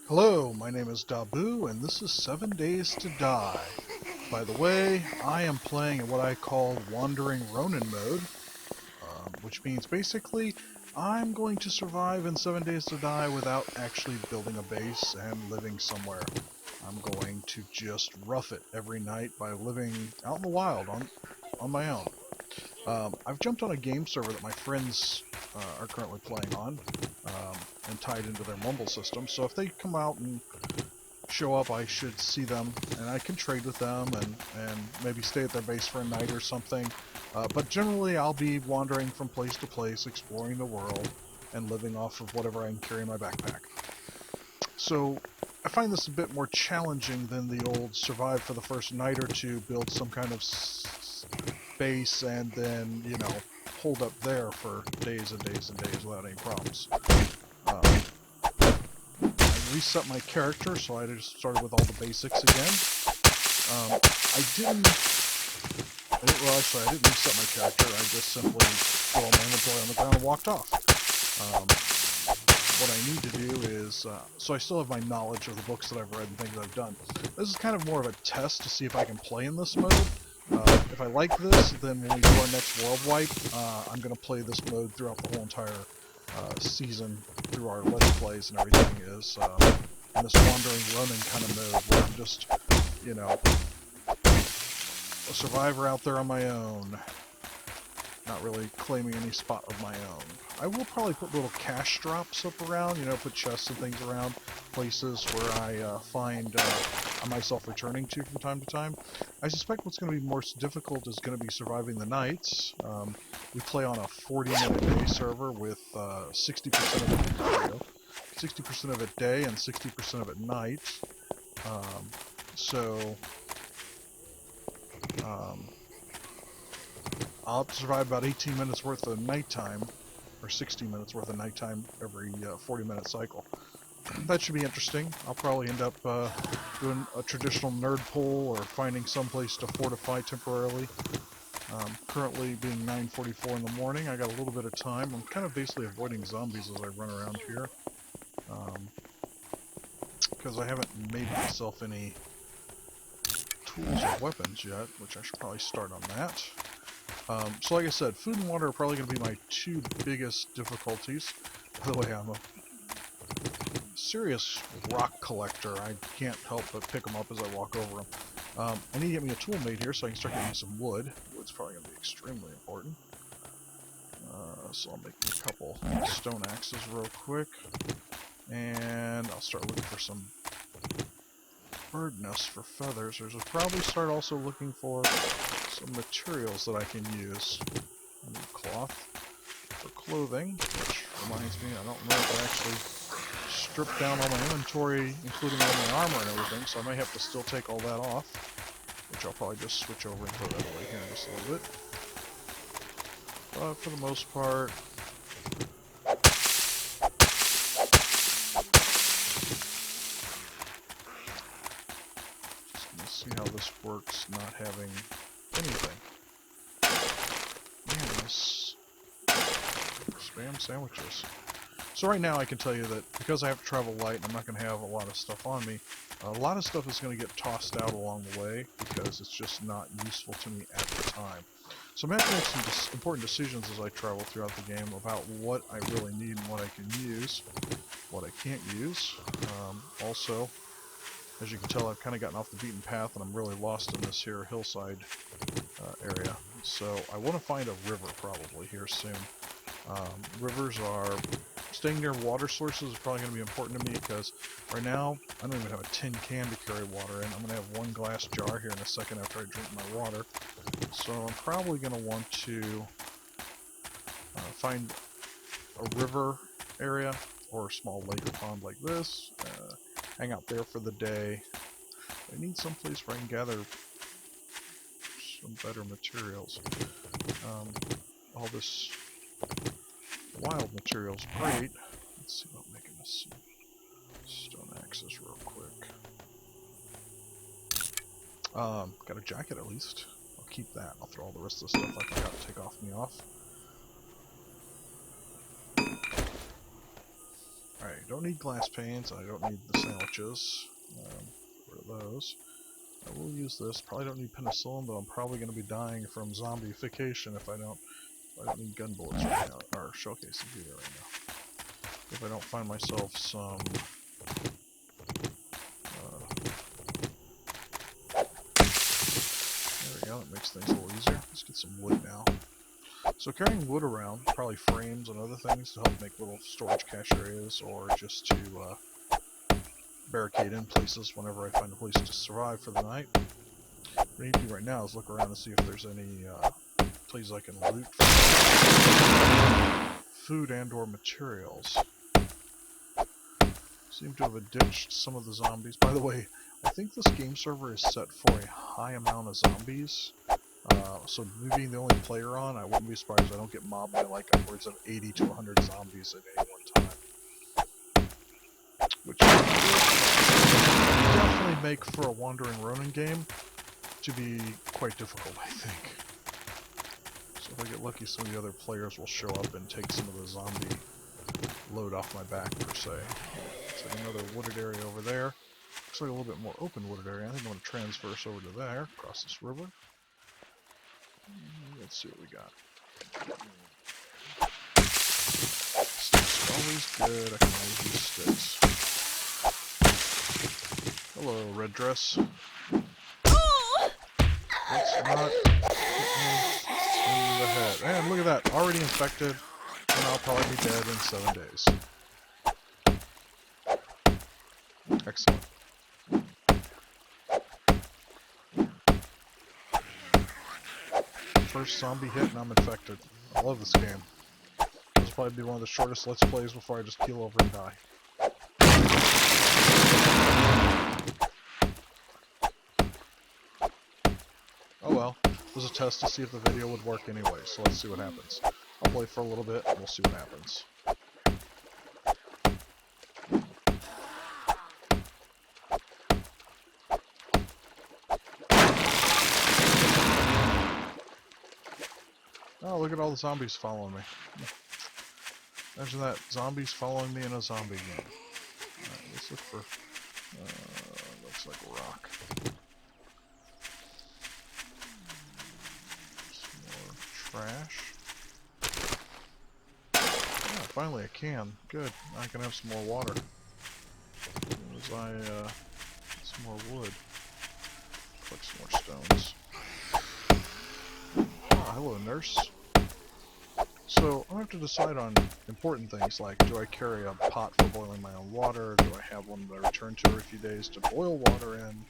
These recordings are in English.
Hello, my name is Dabu, and this is 7 Days to Die. By the way, I am playing in what I call Wandering Ronin mode, which means basically I'm going to survive in 7 Days to Die without actually building a base and living somewhere. I'm going to just rough it every night by living out in the wild on my own. I've jumped on a game server that my friends are currently playing on, and tied into their mumble system, so if they come out and show up, I should see them, and I can trade with them and maybe stay at their base for a night or something. But generally, I'll be wandering from place to place, exploring the world, and living off of whatever I can carry in my backpack. So I find this a bit more challenging than the old survive for the first night or two, build some kind of base, and then, hold up there for days and days and days without any problems. Um, Reset my character, so I just started with all the basics again. Well, actually, I didn't reset my character. I just simply threw all my inventory on the ground and walked off. Um, what I need to do is, so I still have my knowledge of the books that I've read and things I've done. This is kind of more of a test to see if I can play in this mode. If I like this, then when we do our next world wipe, I'm going to play this mode throughout the whole entire season through our Let's Plays and everything is in this wandering running kind of mode where I'm just, a survivor out there on my own, not really claiming any spot of my own. I will probably put little cash drops up around, put chests and things around places where I find myself returning to from time to time. I suspect what's going to be most difficult is going to be surviving the nights. We play on a 40-minute day server with 60% of it, there we go, 60% of it day and 60% of it night. So I'll have to survive about 18 minutes worth of nighttime, or 60 minutes worth of nighttime every 40-minute cycle. That should be interesting. I'll probably end up doing a traditional nerd pull or finding some place to fortify temporarily. Currently being 9:44 in the morning, I got a little bit of time. I'm kind of basically avoiding zombies as I run around here, because I haven't made myself any tools or weapons yet, which I should probably start on that. So like I said, food and water are probably going to be my two biggest difficulties. By the way, I'm a serious rock collector. I can't help but pick them up as I walk over them. I need to get me a tool made here so I can start getting some wood. Wood's probably going to be extremely important. So I'll make me a couple stone axes real quick. And I'll start looking for some bird nests for feathers. I'll probably start also looking for some materials that I can use. I need cloth for clothing, which reminds me, I don't know if I actually stripped down all my inventory, including all my armor and everything, so I may have to still take all that off, which I'll probably just switch over and throw that away here in just a little bit. But for the most part, just gonna see how this works, not having anything. Man, this spam sandwiches. So right now I can tell you that because I have to travel light and I'm not going to have a lot of stuff on me, a lot of stuff is going to get tossed out along the way because it's just not useful to me at the time. So I'm going to have to make some important decisions as I travel throughout the game about what I really need and what I can use, what I can't use. Also, as you can tell, I've kind of gotten off the beaten path and I'm really lost in this here hillside area. So I want to find a river probably here soon. Rivers are... Staying near water sources is probably going to be important to me because right now I don't even have a tin can to carry water in. I'm going to have one glass jar here in a second after I drink my water. So I'm probably going to want to find a river area or a small lake or pond like this. Hang out there for the day. I need some place where I can gather some better materials. All this wild material's great. Let's see about making us some stone axes real quick. Got a jacket at least. I'll keep that. I'll throw all the rest of the stuff I forgot to take off me off. Alright, don't need glass panes. I don't need the sandwiches. Get rid of those. I will use this. Probably don't need penicillin, but I'm probably going to be dying from zombification if I don't need gun bullets right now, or shell cases either right now. If I don't find myself some there we go, that makes things a little easier. Let's get some wood now. So carrying wood around, probably frames and other things to help make little storage cache areas, or just to barricade in places whenever I find a place to survive for the night. What I need to do right now is look around and see if there's any places I can loot for food and or materials. Seem to have ditched some of the zombies. By the way, I think this game server is set for a high amount of zombies. So me being the only player on, I wouldn't be surprised if I don't get mobbed by like upwards of 80 to 100 zombies at any one time. Which would definitely make for a Wandering Ronin game to be quite difficult, I think. So if I get lucky, some of the other players will show up and take some of the zombie load off my back, per se. Looks like another wooded area over there. Looks like a little bit more open wooded area. I think I'm going to transverse over to there, across this river. Let's see what we got. Sticks are always good. I can always use sticks. Hello, red dress. Let's not hit me in the head. And look at that, already infected, and I'll probably be dead in 7 days. Excellent. First zombie hit and I'm infected. I love this game. This will probably be one of the shortest Let's Plays before I just keel over and die. Oh well, it was a test to see if the video would work anyway, so let's see what happens. I'll play for a little bit and we'll see what happens. Oh, look at all the zombies following me. Imagine that, zombies following me in a zombie game. Alright, let's look for, looks like a rock. Some more trash. Oh, finally a can. Good, now I can have some more water. As I, get some more wood. Collect some more stones. Oh, hello, nurse. So, I have to decide on important things like, do I carry a pot for boiling my own water? Do I have one that I return to every few days to boil water in?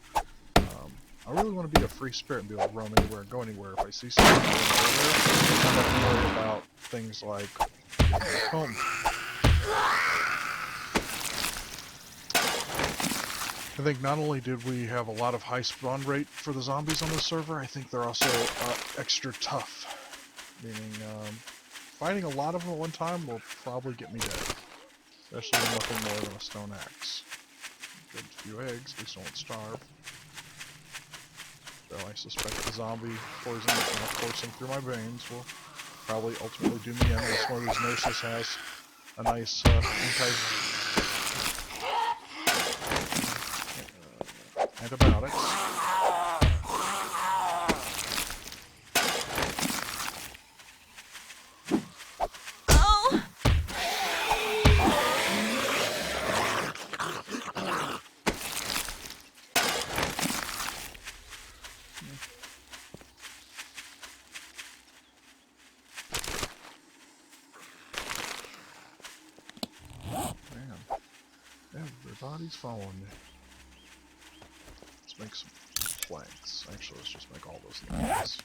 I really want to be a free spirit and be able to roam anywhere and go anywhere. If I see something over there, I don't have to worry about things like getting back home. I think not only did we have a lot of high spawn rate for the zombies on this server, I think they're also extra tough. Meaning, fighting a lot of them at one time will probably get me dead. Especially with nothing more than a stone axe. Good few eggs, at least I won't starve. Though I suspect the zombie poison coursing through my veins will probably ultimately do me in, unless one of these nurses has a nice antibiotics. Everybody's following me. Let's make some planks. Actually, let's just make all those planks.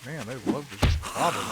Man, they love to just bother me.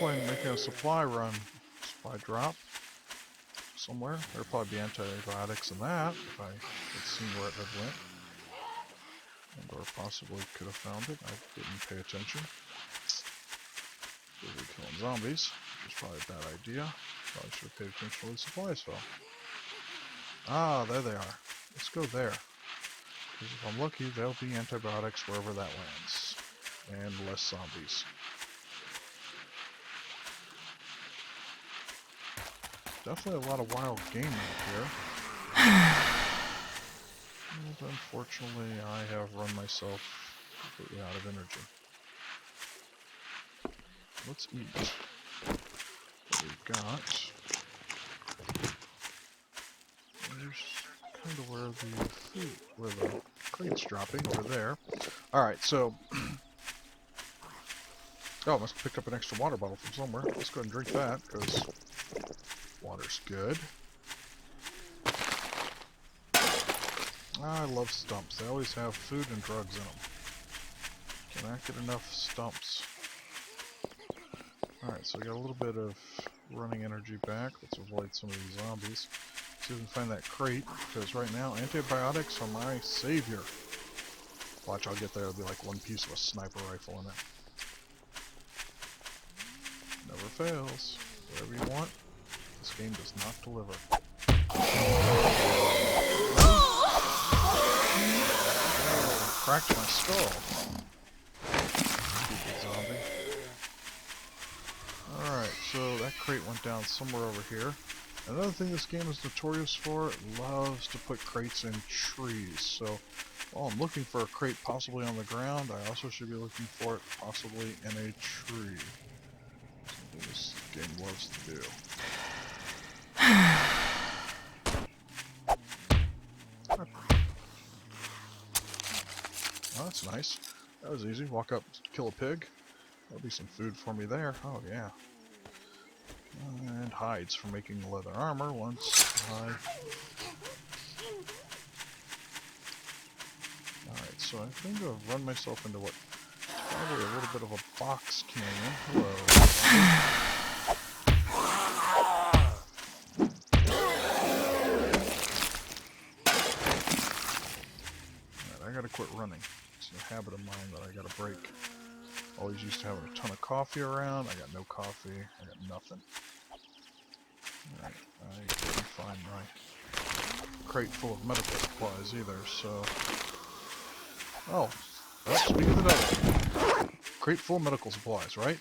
probably making a supply run. Supply drop somewhere. There'd probably be antibiotics in that if I had seen where it had went. And or possibly could have found it. I didn't pay attention. Busy killing zombies, which is probably a bad idea. Probably should have paid attention where the supplies fell. Ah, there they are. Let's go there. Because if I'm lucky, there'll be antibiotics wherever that lands. And less zombies. Definitely a lot of wild game out here. And unfortunately, I have run myself completely out of energy. Let's eat. What we've got. There's kind of where the food, where the crate's dropping over there. Alright, so oh, I must have picked up an extra water bottle from somewhere. Let's go ahead and drink that, because water's good. I love stumps. They always have food and drugs in them. Cannot get enough stumps. Alright, so we got a little bit of running energy back. Let's avoid some of these zombies. See if we can find that crate, because right now antibiotics are my savior. Watch, I'll get there. It'll be like one piece of a sniper rifle in it. Never fails. Whatever you want, this game does not deliver. Oh, cracked my skull. Stupid zombie. Alright, so that crate went down somewhere over here. Another thing this game is notorious for, it loves to put crates in trees. So while I'm looking for a crate possibly on the ground, I also should be looking for it possibly in a tree. Something this game loves to do. Oh, that's nice. That was easy. Walk up, kill a pig. That'll be some food for me there. Oh yeah. And hides for making leather armor once I... Alright, so I think I've run myself into what probably a little bit of a box canyon. Hello. Alright, I gotta quit running. It's a habit of mine that I gotta break. Always used to having a ton of coffee around. I got no coffee. I got nothing. Alright, I couldn't find my crate full of medical supplies either, so... Oh, well, speaking of the devil. Crate full of medical supplies, right?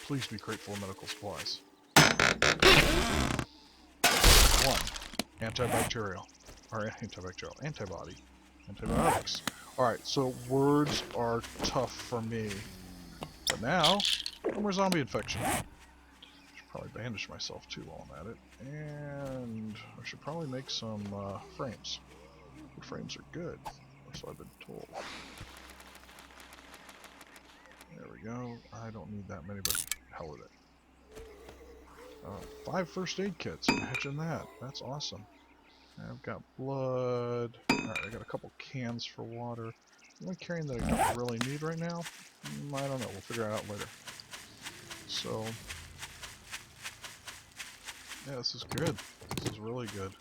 Please be crate full of medical supplies. 1. Antibacterial. Or antibacterial. Antibody. Antibiotics. Alright, so words are tough for me. But now, no more zombie infection. I should probably bandage myself too while I'm at it. And I should probably make some frames. The frames are good, or so I've been told. There we go. I don't need that many, but hell with it. 5 first aid kits, imagine that. That's awesome. I've got blood. Alright, I got a couple cans for water. Am I carrying that I don't really need right now? I don't know. We'll figure it out later. So, yeah, this is good. This is really good.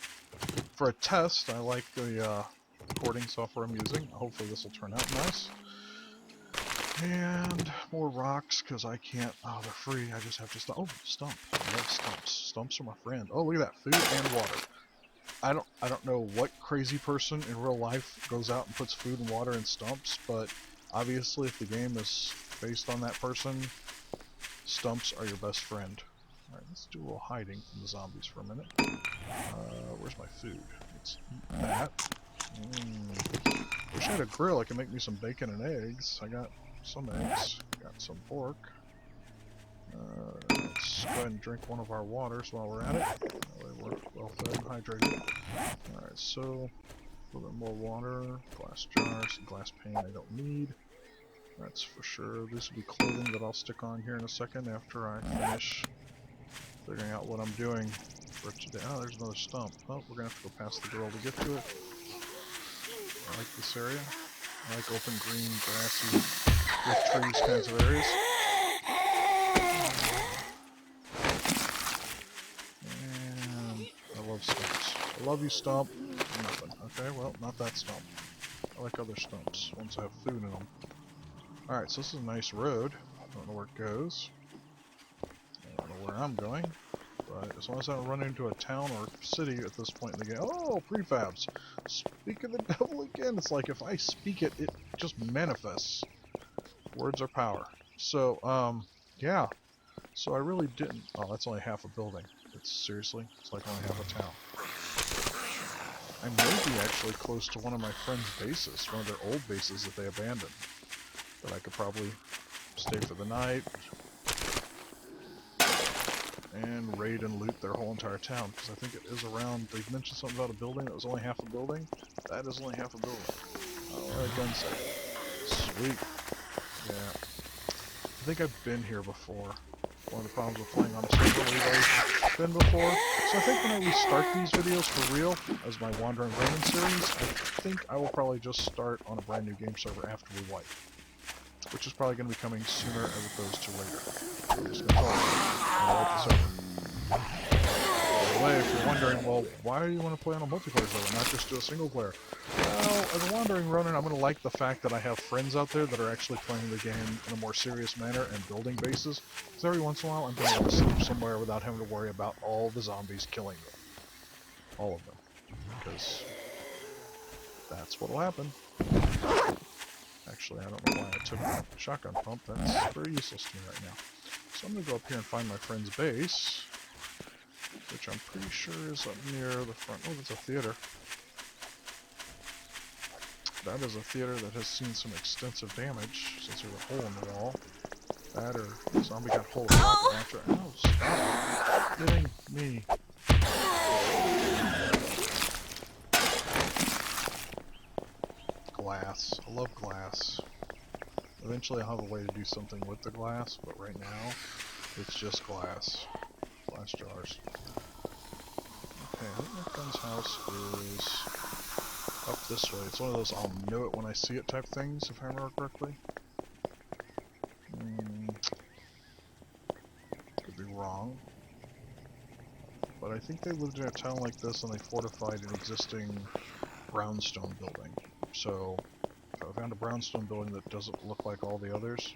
For a test, I like the recording software I'm using. Hopefully this will turn out nice. And more rocks, because I can't... Oh, they're free. I just have to stump. Oh, stump. I love stumps. Stumps are my friend. Oh, look at that. Food and water. I don't know what crazy person in real life goes out and puts food and water in stumps, but obviously if the game is based on that person, stumps are your best friend. Alright, let's do a little hiding from the zombies for a minute. Where's my food? Let's eat that. Wish I had a grill. I could make me some bacon and eggs. I got some eggs. Got some pork. Let's go ahead and drink one of our waters while we're at it. That way we're well fed and hydrated. Alright, so a little bit more water, glass jars, glass pane I don't need. That's for sure. This will be clothing that I'll stick on here in a second after I finish figuring out what I'm doing for today. Oh, there's another stump. Oh, we're gonna have to go past the girl to get to it. I like this area. I like open, green, grassy, with trees kinds of areas. Love you, stump. Nothing. Okay, well, not that stump. I like other stumps, ones that have food in them. Alright, so this is a nice road. I don't know where it goes. I don't know where I'm going. But as long as I don't run into a town or city at this point in the game. Oh, prefabs! Speak of the devil again. It's like if I speak it, it just manifests. Words are power. So, yeah. So I really didn't... Oh, that's only half a building. Seriously? It's like only half a town. I may be actually close to one of my friends' bases, one of their old bases that they abandoned. That I could probably stay for the night and raid and loot their whole entire town, because I think it is around... They mentioned something about a building that was only half a building. That is only half a building. Oh, a gun set. Sweet. Yeah. I think I've been here before. One of the problems with playing on a server we've always been before. So I think when I restart these videos for real, as my Wandering Ronin series, I think I will probably just start on a brand new game server after we wipe. Which is probably going to be coming sooner as opposed to later. I'm just going to tell you, I wipe the server. By the way, if you're wondering, well, why do you want to play on a multiplayer server, not just do a single player? Well, as a Wandering Ronin, I'm going to like the fact that I have friends out there that are actually playing the game in a more serious manner and building bases. Because every once in a while, I'm going to want to sleep somewhere without having to worry about all the zombies killing me. All of them. Because that's what'll happen. Actually, I don't know why I took a shotgun pump. That's very useless to me right now. So I'm going to go up here and find my friend's base, which I'm pretty sure is up near the front. Oh, that's a theater. That is a theater that has seen some extensive damage since there's a hole in the wall. That or the zombie got hold of a rocket launcher. Oh, stop hitting me. Glass. I love glass. Eventually I'll have a way to do something with the glass, but right now it's just glass. Glass jars. Okay, I think my friend's house is up this way. It's one of those I'll know it when I see it type things, if I remember correctly. Could be wrong. But I think they lived in a town like this and they fortified an existing brownstone building. So, if I found a brownstone building that doesn't look like all the others,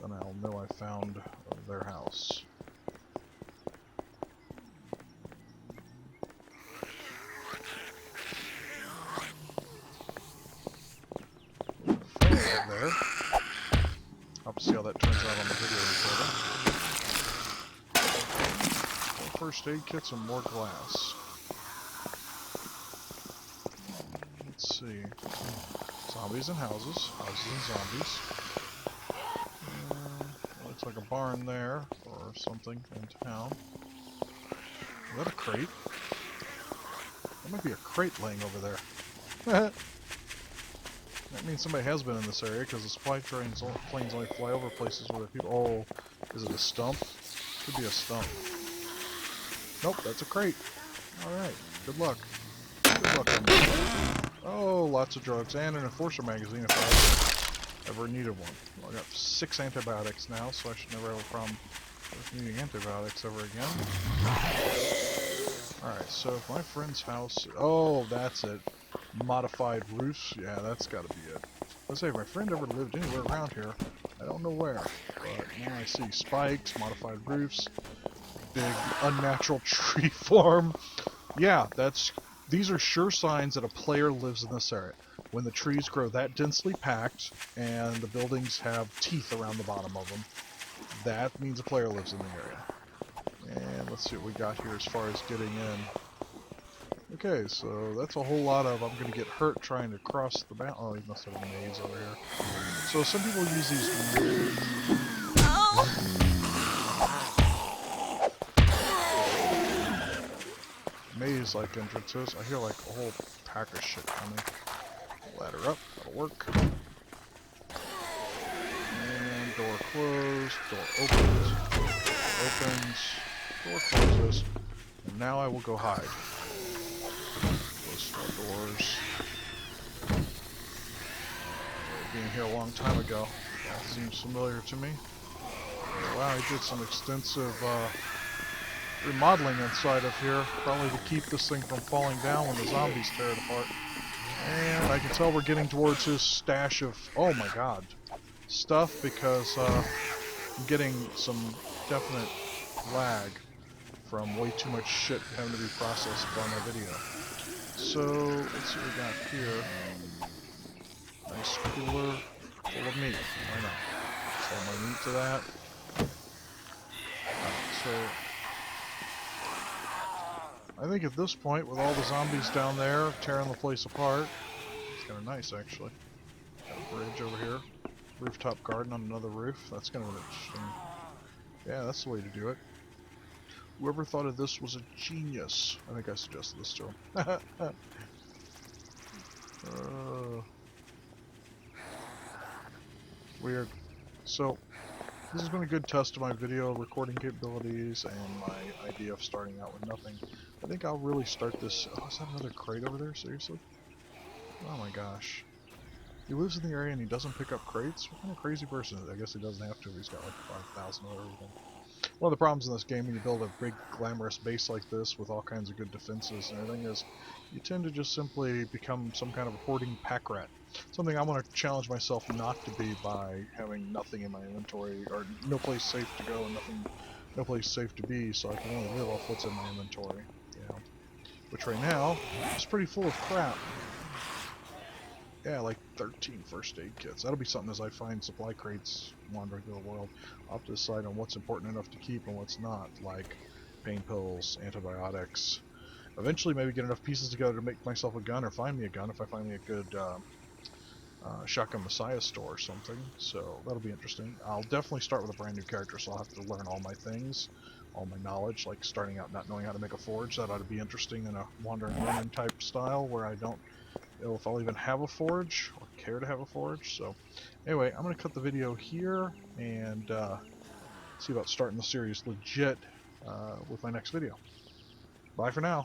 then I'll know I found their house. There. I'll have to see how that turns out on the video recorder. More first aid kits and more glass. Let's see. Zombies and houses. Houses and zombies. Looks like a barn there, or something in town. Is that a crate? There might be a crate laying over there. That means somebody has been in this area, because the supply planes only fly over places where there are people. Oh, is it a stump? Could be a stump. Nope, that's a crate. Alright, good luck. Good luck on that. Oh, lots of drugs, and an Enforcer magazine if I ever needed one. Well, I got 6 antibiotics now, so I should never have a problem with needing antibiotics ever again. Alright, so if my friend's house... Oh, that's it. Modified roofs? Yeah, that's gotta be it. Let's say if my friend ever lived anywhere around here, I don't know where, but now I see spikes, modified roofs, big unnatural tree farm. Yeah, these are sure signs that a player lives in this area. When the trees grow that densely packed and the buildings have teeth around the bottom of them, that means a player lives in the area. And let's see what we got here as far as getting in. Okay, so that's a whole lot of I'm going to get hurt trying to cross the mountain. Oh, he must have a maze over here. So some people use these... maze-like entrances. I hear like a whole pack of shit coming. Ladder up, that'll work. And door closed, door opens, door opens, door closes. And now I will go hide. Close more doors. Being here a long time ago. That seems familiar to me. Wow, I did some extensive remodeling inside of here, probably to keep this thing from falling down when the zombies tear it apart. And I can tell we're getting towards his stash of, oh my god, stuff, because I'm getting some definite lag from way too much shit having to be processed on my video. So, let's see what we got here. Nice cooler full of meat. Why not? Add my meat to that. So, I think at this point, with all the zombies down there tearing the place apart, it's kind of nice actually. Got a bridge over here. Rooftop garden on another roof. That's kind of an interesting. Yeah, that's the way to do it. Whoever thought of this was a genius. I think I suggested this to him. Weird. So, this has been a good test of my video recording capabilities and my idea of starting out with nothing. I think I'll really start this. Oh, is that another crate over there? Seriously? Oh my gosh. He lives in the area and he doesn't pick up crates? What kind of crazy person is he? I guess he doesn't have to if he's got like 5,000 or everything. One of the problems in this game when you build a big glamorous base like this with all kinds of good defenses and everything is you tend to just simply become some kind of a hoarding pack rat. Something I want to challenge myself not to be by having nothing in my inventory or no place safe to go and no place safe to be, so I can only live off what's in my inventory. You know, which right now is pretty full of crap. Yeah, like 13 first aid kits. That'll be something as I find supply crates wandering through the world. I'll have to decide on what's important enough to keep and what's not, like pain pills, antibiotics. Eventually maybe get enough pieces together to make myself a gun or find me a gun if I find me a good Shotgun Messiah store or something. So that'll be interesting. I'll definitely start with a brand new character, so I'll have to learn all my things, all my knowledge, like starting out not knowing how to make a forge. That ought to be interesting in a Wandering Ronin type style where I don't know if I'll even have a forge or care to have a forge. So anyway, I'm going to cut the video here and see about starting the series legit with my next video. Bye for now.